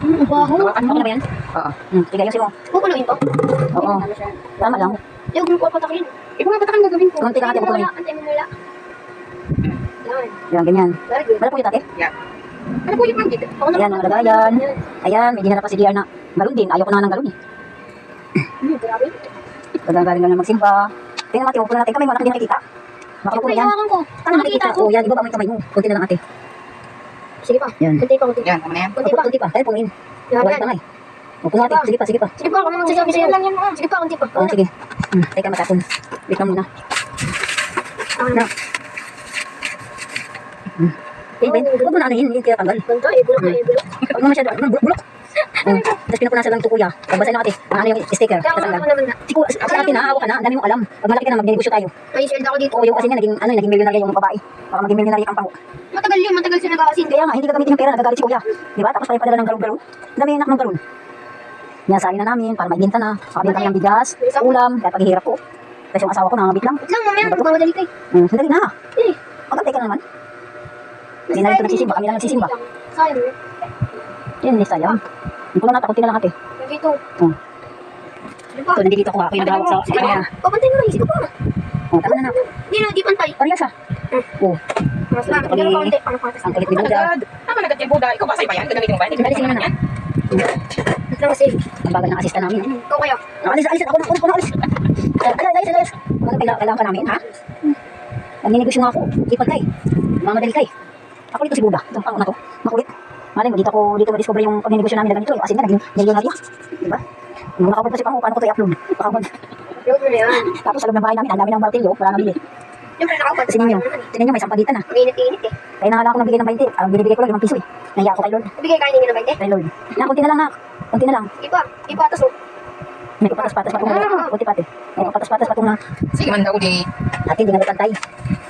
Ang baho. Okay na ba yan? Oo. Sige, ayusin mo. Pupuluin to? Oo. Tama lang. Yung grupo patakin. Ikaw nga patakin gagawin ko. Kunti lang ate, pupuluin. Antay mo mula. Yan. Yan, ganyan. Very good. Wala po yung tate? Yeah. Ano po yung pangkit? Ayan, mga lagayan. Ayan, may dinala pa si DR na galon din. Ayaw ko na ng galon eh. Grabe. Pagkagaling lang magsimba. Tingnan natin, upunan natin. Kamay mo, anak, hindi nakikita. Makapupo na yan. Hawakan ko. Ano nakikita? Oo, yan. Ibaba mo yung kamay mo. Kunti na lang ate. Sige pa. Yan. Kunti pa, kunti. Yan, tama na yan. Kunti pa. Kunti pa. Kaya punuin. Yan, Wala yan. kamay. Upo natin. Sige pa, sige pa. Sige pa, ako naman magsasabi sa'yo. Lang yan mo. Sige pa, kunti pa. Oo, sige. Teka, matapon. Wait lang muna. Ano? Eh, Ben, huwag mo na ano yun. Hindi kaya tanggal. Ganito, bulok na bulok. Huwag mo masyado. Bulok. Tapos pinupunasan lang ito kuya. Pagbasa nyo ate. Ano yung sticker. Kaya ako Tatanggal. naman na. Si ate na, hawak ka na. Ang dami mong alam. Pag malaki ka na, magnegosyo tayo. May shield ako dito. Oo, yung kasi nga, naging milyonarya yung babae. Baka maging milyonarya kang paho. Matagal yun, matagal siya nag-aasin. Kaya nga, hindi gagamitin yung pera, nagagalit si kuya. Di ba? Tapos padala ng galon-galon. Ang dami anak ng galon. Niyasahin na namin para maibinta na. Makabinta kami ng bigas, ulam, kaya paghihirap ko. Kasi yung asawa ko nangangabit lang. Lang, mamaya, magmamadali kayo. Sandali na. Eh, Magantay ka na naman. Hindi na rin ito nagsisimba, kami lang nagsisimba. sayang yun. Yan, hindi sayang. Hindi ko na natakot na lang ate. Dito. Oh. Ano pa? So, nandito ako, ako yung naghahawak sa kanya. Pabantay mo lang, isip ko pa. Oh, tama na na. Hindi na, di pantay. Parehas ah. Oh, Mas lang, hindi mo kaunti. Ano pa? ang kulit ni Buda. Tama na yung Buda. Ikaw ba sa'yo ba yan? Gagamitin mo ba? Hindi Alisin mo na. Mas lang kasi. Ang bagal ng asista namin. Ikaw kayo. Alis, ako na, alis. Alis. Kailangan ka namin, ha? Nagninegosyo nga ako. Ipag kay. Mamadali kay. Ako dito si Buda. Itong pang na to. Makulit. Malay mo, dito ma-discover yung pagninegosyo namin na ganito. Kasi nga, naging milyonarya. Diba? Nung nakapag pa si Pango, paano ko ito i-upload? Yung mo na yan. Tapos sa loob ng bahay namin, ang dami ng martilyo. Wala nabili. Yung pala nakapag. Tingnan nyo, may sampagitan na. Ang init-init eh. Kaya nangala ako nagbigay ng 20. Ang binibigay ko lang 5 piso eh. Nahiya ako kay Lord. Ibigay kayo ninyo na 20. Kay Lord. Na, kunti na lang na. Kunti na lang. Ipa, tas oh. May kapatas-patas patong na. Kunti pati. May kapatas-patas patong na. Sige man daw, di. Ate, hindi nga nagpantay.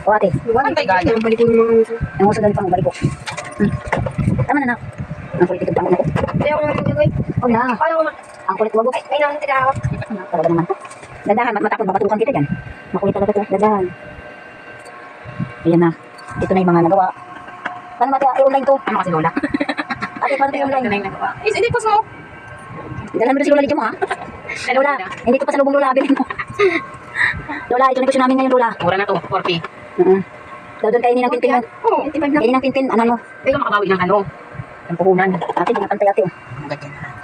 O ate, Pantay gani. Yung balik mo mga uso. ang uso dali pang balik ko. Tama na na. Ang kulit itong pangon ako. Kaya ako naman magagawin. O na. Kaya ko naman. Ang kulit wag. Ay, naman nagkakawak. Talaga naman. Dadahan, matapon, mapatukan kita dyan. Makulit talaga ito. Dadahan. Ayan na. Ito na yung mga nagawa. Paano mati, i-online to? Ano kasi Lola? Ate, paano ito i-online? Hindi ko mo. Dalahan mo na si Lola dito mo ha? Lola, hindi ito pa sa lubong Lola, bilhin mo. Lola, ito negosyo namin ngayon, Lola. Mura na to, 40. Daw doon kainin ng pinpin mo. Oo, 25 lang. Kainin ng pinpin, ano mo? Ay, ka makabawi ng ano. Ang puhunan. Ate, hindi nga pantay ate.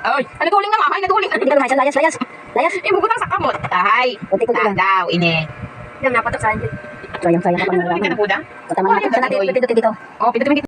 Ay, naduling na mamay, naduling. Hindi ka lumayas, layas. Layas. Ibubutang sa kamot. Ay, Kunti-kunti lang. daw, ini. Lang, napatok sa akin. Sayang ka pa ng Hindi ka na laman. Buda? Tama na natin. Saan natin pipindutin dito? Oh, pinatumin